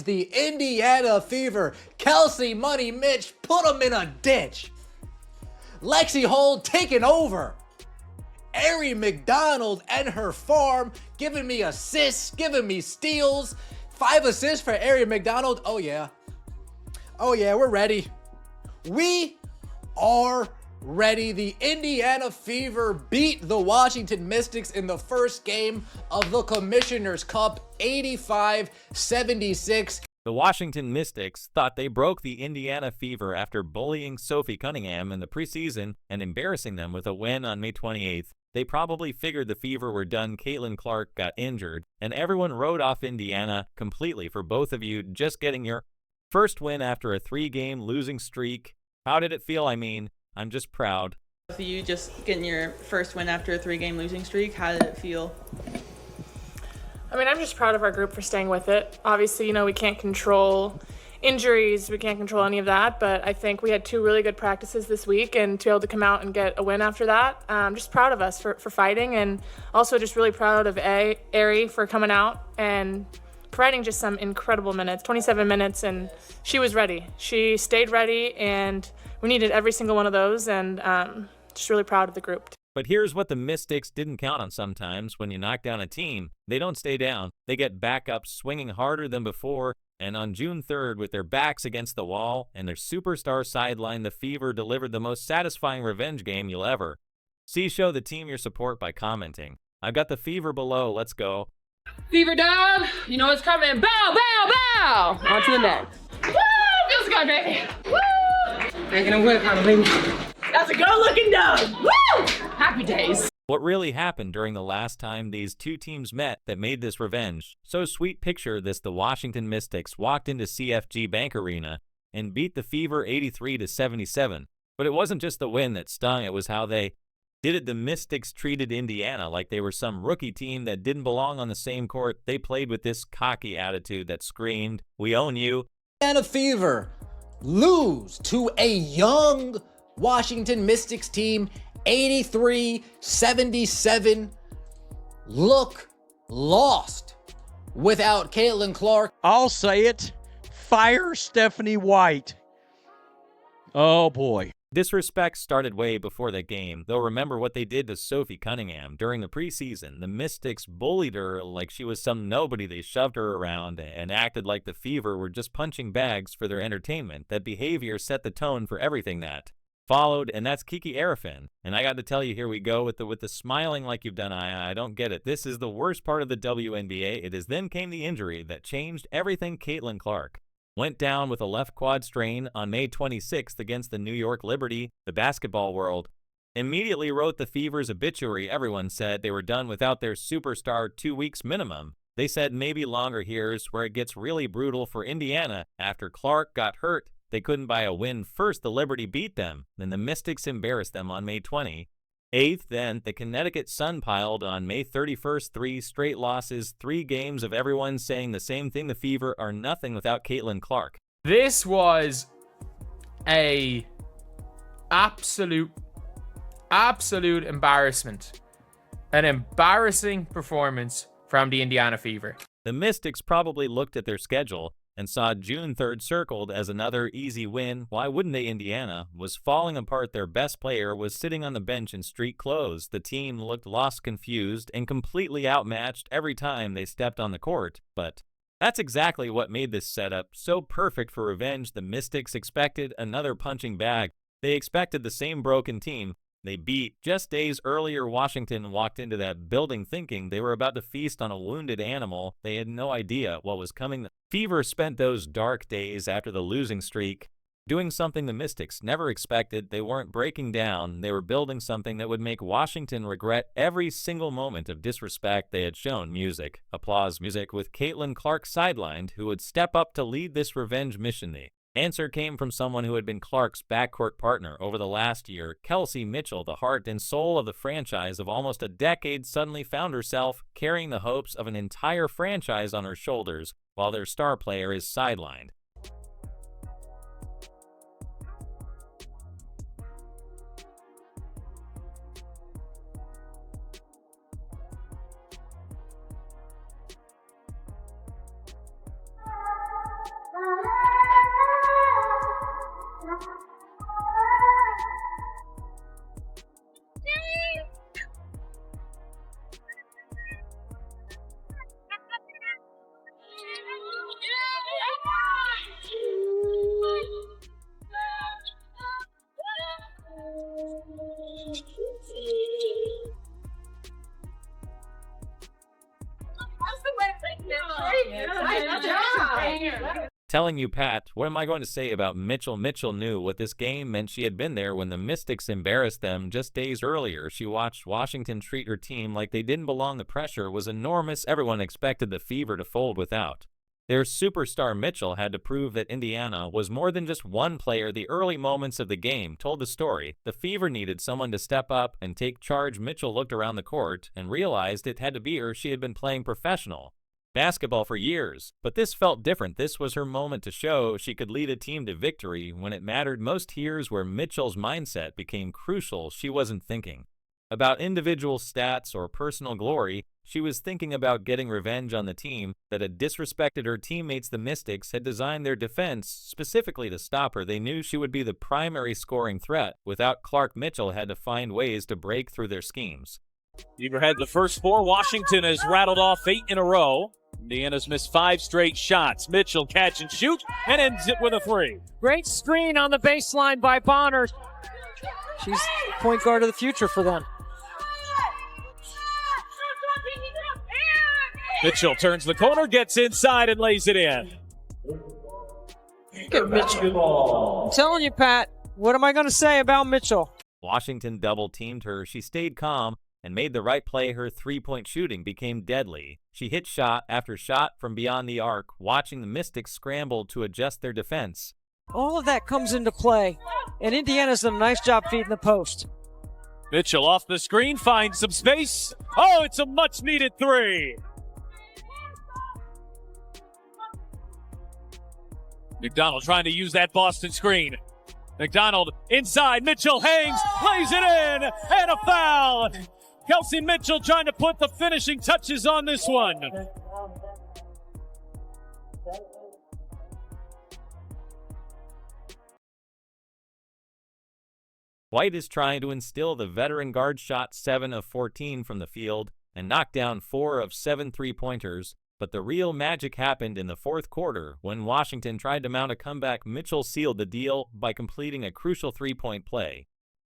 The Indiana Fever, Kelsey, Money, Mitch, put them in a ditch. Lexie Hold taking over. Ari McDonald and her farm giving me assists, giving me steals. 5 assists for Ari McDonald. Oh yeah, we're ready. We are ready. The Indiana Fever beat the Washington Mystics in the first game of the Commissioner's Cup, 85-76. The Washington Mystics thought they broke the Indiana Fever after bullying Sophie Cunningham in the preseason and embarrassing them with a win on May 28th. They probably figured the Fever were done. Caitlin Clark got injured, and everyone wrote off Indiana completely for both of you just getting your first win after a 3-game losing streak. How did it feel? I mean, I'm just proud. For you just getting your first win after a 3-game losing streak, how did it feel? I mean, I'm just proud of our group for staying with it. Obviously, you know, we can't control injuries, we can't control any of that, but I think we had 2 really good practices this week, and to be able to come out and get a win after that, I'm just proud of us for fighting, and also just really proud of Ari for coming out and providing just some incredible minutes, 27 minutes, and she was ready. She stayed ready, and we needed every single one of those, and just really proud of the group. But here's what the Mystics didn't count on sometimes. When you knock down a team, they don't stay down. They get back up swinging harder than before, and on June 3rd, with their backs against the wall and their superstar sideline, the Fever delivered the most satisfying revenge game you'll ever see. Show the team your support by commenting. I've got the Fever below. Let's go. Fever down. You know what's coming. Bow, bow, bow. On to the next. Woo! Feels good, baby. Woo! Making a whip out of baby. That's a good-looking dog. Woo! Happy days. What really happened during the last time these 2 teams met that made this revenge so sweet? Picture this: the Washington Mystics walked into CFG Bank Arena and beat the Fever 83-77. But it wasn't just the win that stung, it was how they did it. The Mystics treated Indiana like they were some rookie team that didn't belong on the same court. They played with this cocky attitude that screamed, "We own you." Indiana Fever lose to a young Washington Mystics team, 83-77. Look lost without Caitlin Clark. I'll say it. Fire Stephanie White. Oh boy. Disrespect started way before the game, though. Remember what they did to Sophie Cunningham during the preseason. The Mystics bullied her like she was some nobody. They shoved her around and acted like the Fever were just punching bags for their entertainment. That behavior set the tone for everything that followed, and that's Kiki Arafin. And I got to tell you, here we go with the smiling like you've done. I don't get it. This is the worst part of the WNBA. It is then came the injury that changed everything. Caitlin Clark went down with a left quad strain on May 26th against the New York Liberty. The basketball world immediately wrote the Fever's obituary. Everyone said they were done without their superstar. 2 weeks minimum. They said maybe longer. Here's where it gets really brutal for Indiana. After Clark got hurt, they couldn't buy a win. First, the Liberty beat them. Then the Mystics embarrassed them on May 28th. Then the Connecticut Sun piled on May 31st. 3 straight losses, 3 games of everyone saying the same thing. The Fever are nothing without Caitlin Clark. This was a absolute embarrassment. An embarrassing performance from the Indiana Fever. The Mystics probably looked at their schedule and saw June 3rd circled as another easy win. Why wouldn't they? Indiana was falling apart. Their best player was sitting on the bench in street clothes. The team looked lost, confused, and completely outmatched every time they stepped on the court. But that's exactly what made this setup so perfect for revenge. The Mystics expected another punching bag. They expected the same broken team they beat just days earlier. Washington walked into that building thinking they were about to feast on a wounded animal. They had no idea what was coming. The Fever spent those dark days after the losing streak doing something the Mystics never expected. They weren't breaking down. They were building something that would make Washington regret every single moment of disrespect they had shown. Music, applause music, with Caitlin Clark sidelined, who would step up to lead this revenge mission. The answer came from someone who had been Clark's backcourt partner over the last year. Kelsey Mitchell, the heart and soul of the franchise of almost a decade, suddenly found herself carrying the hopes of an entire franchise on her shoulders while their star player is sidelined. Telling you, Pat, what am I going to say about Mitchell? Mitchell knew what this game meant. She had been there when the Mystics embarrassed them just days earlier. She watched Washington treat her team like they didn't belong. The pressure was enormous. Everyone expected the Fever to fold without. Their superstar Mitchell had to prove that Indiana was more than just one player. The early moments of the game told the story. The Fever needed someone to step up and take charge. Mitchell looked around the court and realized it had to be her. She had been playing professional basketball for years, but this felt different. This was her moment to show she could lead a team to victory when it mattered most. Here's where Mitchell's mindset became crucial. She wasn't thinking about individual stats or personal glory. She was thinking about getting revenge on the team that had disrespected her teammates. The Mystics had designed their defense specifically to stop her. They knew she would be the primary scoring threat. Without Clark, Mitchell had to find ways to break through their schemes. Fever had the first 4. Washington has rattled off 8 in a row. Indiana's missed 5 straight shots. Mitchell catch and shoot and ends it with a 3. Great screen on the baseline by Bonner. She's point guard of the future for them. Mitchell turns the corner, gets inside and lays it in. Look at Mitchell. I'm telling you, Pat, what am I going to say about Mitchell? Washington double-teamed her. She stayed calm and made the right play. Her three-point shooting became deadly. She hit shot after shot from beyond the arc, watching the Mystics scramble to adjust their defense. All of that comes into play, and Indiana's done a nice job feeding the post. Mitchell off the screen, finds some space. Oh, it's a much-needed 3. McDonald trying to use that Boston screen. McDonald inside, Mitchell hangs, lays it in, and a foul. Kelsey Mitchell trying to put the finishing touches on this one. White is trying to instill the veteran guard. Shot 7 of 14 from the field and knocked down 4 of 7 three-pointers. But the real magic happened in the fourth quarter when Washington tried to mount a comeback. Mitchell sealed the deal by completing a crucial three-point play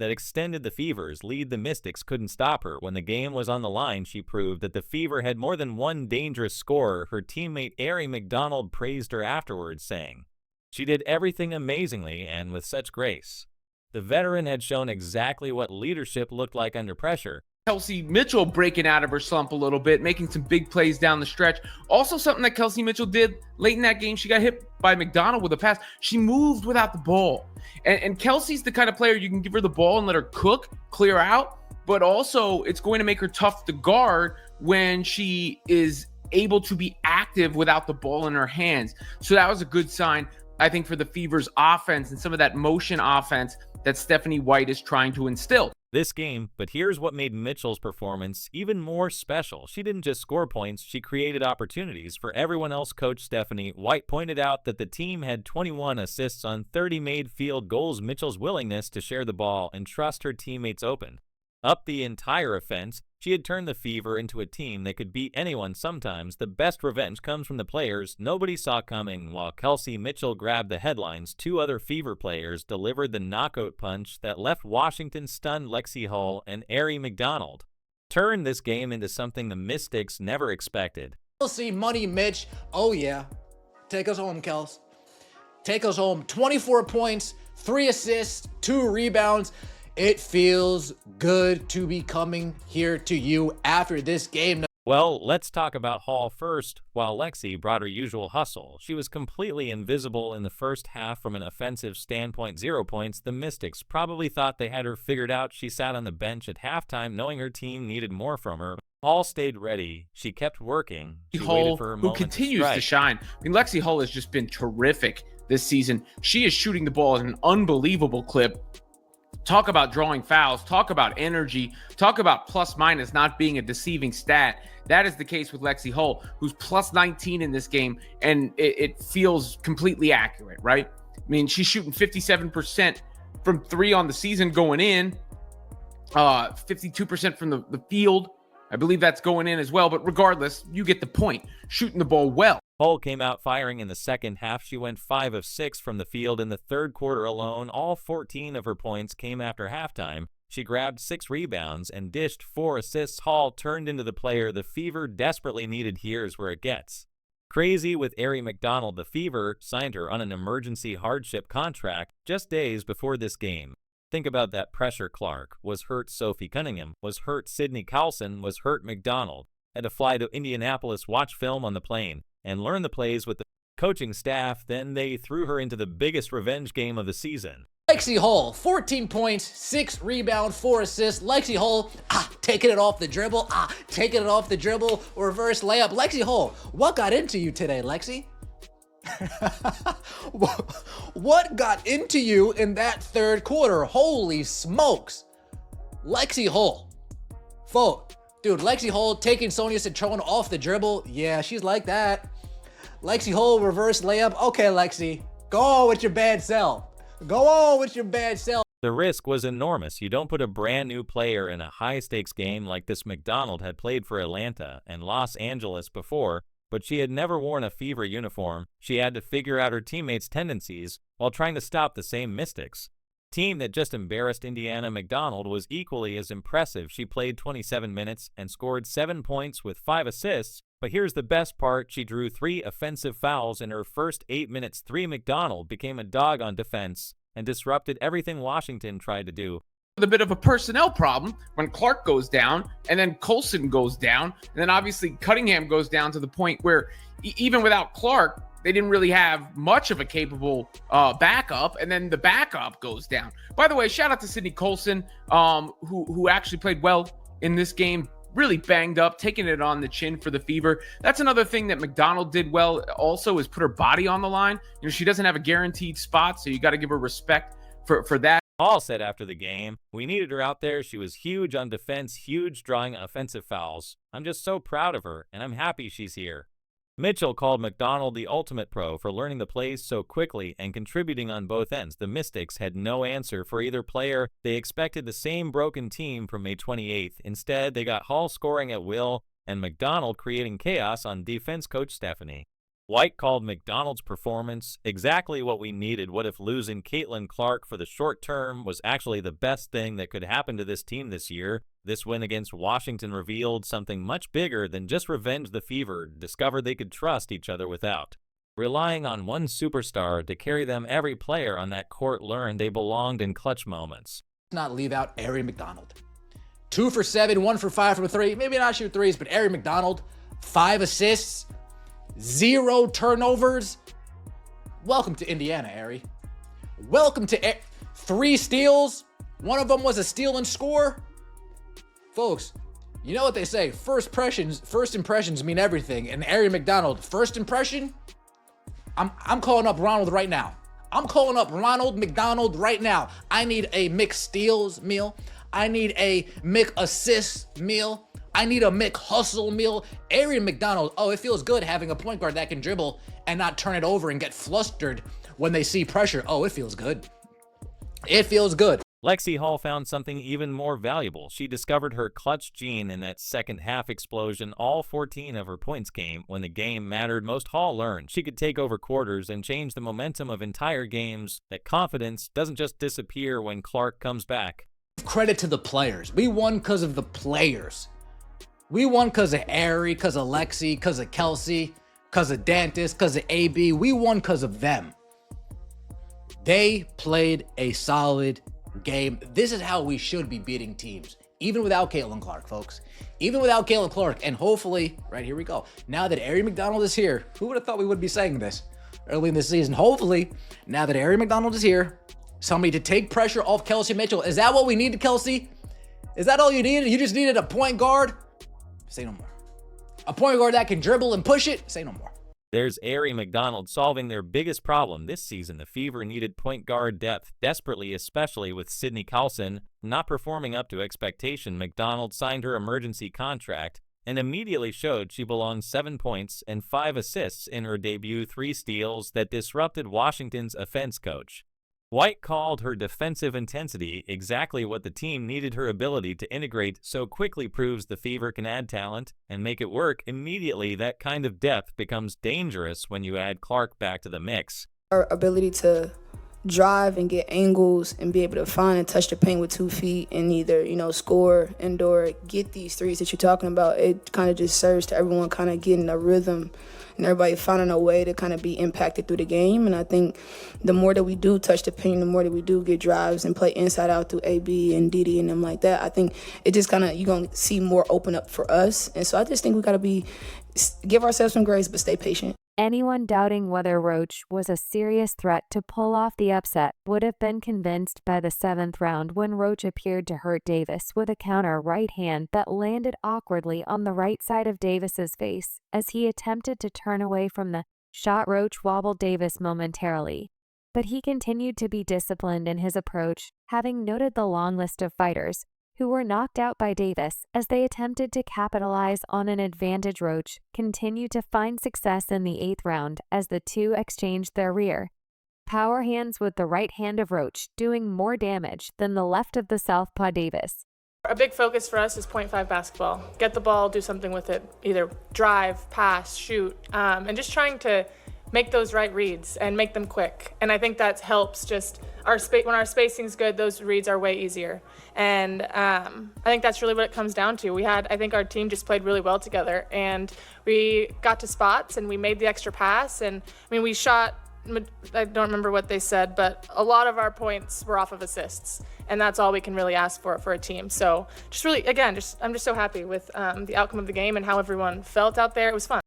that extended the Fever's lead. The Mystics couldn't stop her. When the game was on the line, she proved that the Fever had more than one dangerous scorer. Her teammate Ari McDonald praised her afterwards, saying, "She did everything amazingly and with such grace." The veteran had shown exactly what leadership looked like under pressure. Kelsey Mitchell breaking out of her slump a little bit, making some big plays down the stretch. Also something that Kelsey Mitchell did late in that game, she got hit by McDonald with a pass. She moved without the ball. And Kelsey's the kind of player you can give her the ball and let her cook, clear out, but also it's going to make her tough to guard when she is able to be active without the ball in her hands. So that was a good sign, I think, for the Fever's offense and some of that motion offense that Stephanie White is trying to instill this game. But here's what made Mitchell's performance even more special. She didn't just score points, she created opportunities for everyone else. Coach Stephanie White pointed out that the team had 21 assists on 30 made field goals. Mitchell's willingness to share the ball and trust her teammates opened up the entire offense. She had turned the Fever into a team that could beat anyone. Sometimes the best revenge comes from the players nobody saw coming. While Kelsey Mitchell grabbed the headlines, 2 other Fever players delivered the knockout punch that left Washington stunned. Lexie Hull and Ari McDonald turned this game into something the Mystics never expected. Kelsey Money Mitch, oh yeah. Take us home, Kels. Take us home. 24 points, 3 assists, 2 rebounds. It feels good to be coming here to you after this game. Well, let's talk about Hall first. While Lexie brought her usual hustle, she was completely invisible in the first half from an offensive standpoint. 0 points. The Mystics probably thought they had her figured out. She sat on the bench at halftime knowing her team needed more from her. Hall stayed ready. She kept working. She waited for her moment who continues to shine. I mean, Lexie Hull has just been terrific this season. She is shooting the ball at an unbelievable clip. Talk about drawing fouls. Talk about energy. Talk about plus minus not being a deceiving stat. That is the case with Lexie Hull, who's plus 19 in this game, and it feels completely accurate, right? I mean, she's shooting 57% from 3 on the season going in, 52% from the field. I believe that's going in as well, but regardless, you get the point. Shooting the ball well. Hull came out firing in the second half. She went 5 of 6 from the field in the third quarter alone. All 14 of her points came after halftime. She grabbed 6 rebounds and dished 4 assists. Hull turned into the player the Fever desperately needed. Here's where it gets crazy with Aari McDonald. The Fever signed her on an emergency hardship contract just days before this game. Think about that pressure. Clark was hurt, Sophie Cunningham was hurt, Sydney Carlson was hurt, McDonald had to fly to Indianapolis, watch film on the plane, and learn the plays with the coaching staff. Then they threw her into the biggest revenge game of the season. Lexie Hull, 14 points, 6 rebounds, 4 assists. Lexie Hull, taking it off the dribble, taking it off the dribble, reverse layup. Lexie Hull, what got into you today, Lexie? What got into you in that third quarter? Holy smokes. Lexie Hull. Folks, dude, Lexie Hull taking Sonia Citrone off the dribble. Yeah, she's like that. Lexie Hull, reverse layup. Okay, Lexie, go on with your bad self. Go on with your bad self. The risk was enormous. You don't put a brand new player in a high-stakes game like this. McDonald had played for Atlanta and Los Angeles before, but she had never worn a Fever uniform. She had to figure out her teammates' tendencies while trying to stop the same mistakes. Team that just embarrassed Indiana. McDonald was equally as impressive. She played 27 minutes and scored 7 points with 5 assists, but here's the best part. She drew 3 offensive fouls in her first 8 minutes. McDonald became a dog on defense and disrupted everything Washington tried to do. A bit of a personnel problem when Clark goes down and then Colson goes down, and then obviously Cunningham goes down to the point where even without Clark, they didn't really have much of a capable backup, and then the backup goes down. By the way, shout out to Sydney Colson, who actually played well in this game, really banged up, taking it on the chin for the Fever. That's another thing that McDonald did well also, is put her body on the line. You know, she doesn't have a guaranteed spot, so you got to give her respect for that. Hall said after the game, "We needed her out there. She was huge on defense, huge drawing offensive fouls. I'm just so proud of her, and I'm happy she's here." Mitchell called McDonald the ultimate pro for learning the plays so quickly and contributing on both ends. The Mystics had no answer for either player. They expected the same broken team from May 28th. Instead, they got Hall scoring at will and McDonald creating chaos on defense. Coach Stephanie White called McDonald's performance exactly what we needed. What if losing Caitlin Clark for the short term was actually the best thing that could happen to this team this year? This win against Washington revealed something much bigger than just revenge. The Fever discovered they could trust each other without relying on one superstar to carry them. Every player on that court learned they belonged in clutch moments. Not leave out Aari McDonald. 2 for 7, 1 for 5 from 3. Maybe not shoot threes, but Aari McDonald, 5 assists, 0 turnovers. Welcome to Indiana, Aari. Welcome to 3 steals. One of them was a steal and score. Folks, you know what they say, first impressions mean everything. And Aari McDonald, first impression, I'm calling up Ronald right now. I'm calling up Ronald McDonald right now. I need a Mick steals meal. I need a Mick assist meal. I need a Mick hustle meal. Aari McDonald, oh, it feels good having a point guard that can dribble and not turn it over and get flustered when they see pressure. Oh, it feels good. It feels good. Lexie Hull found something even more valuable. She discovered her clutch gene in that second half explosion. All 14 of her points came when the game mattered most. Hull learned she could take over quarters and change the momentum of entire games. That confidence doesn't just disappear when Clark comes back. Credit to the players. We won because of the players. We won because of Aari, because of Lexie, because of Kelsey, because of Dantis, because of AB. We won because of them. They played a solid game. This is how we should be beating teams, even without Caitlin Clark, folks. Even without Caitlin Clark. And hopefully, right here we go. Now that Aari McDonald is here, who would have thought we would be saying this early in the season? Hopefully, now that Aari McDonald is here, somebody to take pressure off Kelsey Mitchell. Is that what we needed, Kelsey? Is that all you needed? You just needed a point guard? Say no more. A point guard that can dribble and push it? Say no more. There's Arie McDonald solving their biggest problem this season. The Fever needed point guard depth desperately, especially with Sydney Carlson not performing up to expectation. McDonald signed her emergency contract and immediately showed she belonged. 7 points and 5 assists in her debut, 3 steals that disrupted Washington's offense coach. White called her defensive intensity exactly what the team needed. Her ability to integrate so quickly proves the Fever can add talent and make it work immediately. That kind of depth becomes dangerous when you add Clark back to the mix. Our ability to drive and get angles and be able to find and touch the paint with 2 feet and either, score and/or get these threes that you're talking about, it kind of just serves to everyone kind of getting a rhythm and everybody finding a way to kind of be impacted through the game. And I think the more that we do touch the paint, the more that we do get drives and play inside out through AB and Didi and them like that, I think it just kind of, you're going to see more open up for us. And so I just think we got to give ourselves some grace, but stay patient. Anyone doubting whether Roach was a serious threat to pull off the upset would have been convinced by the 7th round when Roach appeared to hurt Davis with a counter right hand that landed awkwardly on the right side of Davis's face as he attempted to turn away from the shot. Roach wobbled Davis momentarily, but he continued to be disciplined in his approach, having noted the long list of fighters who were knocked out by Davis as they attempted to capitalize on an advantage. Roach continued to find success in the 8th round as the two exchanged their rear power hands, with the right hand of Roach doing more damage than the left of the southpaw Davis. A big focus for us is 0.5 basketball. Get the ball, do something with it, either drive, pass, shoot, and just trying to make those right reads and make them quick. And I think that helps just when our spacing's good, those reads are way easier. And I think that's really what it comes down to. I think our team just played really well together, and we got to spots and we made the extra pass. And we shot, I don't remember what they said, but a lot of our points were off of assists, and that's all we can really ask for a team. So just really, again, I'm just so happy with the outcome of the game and how everyone felt out there. It was fun.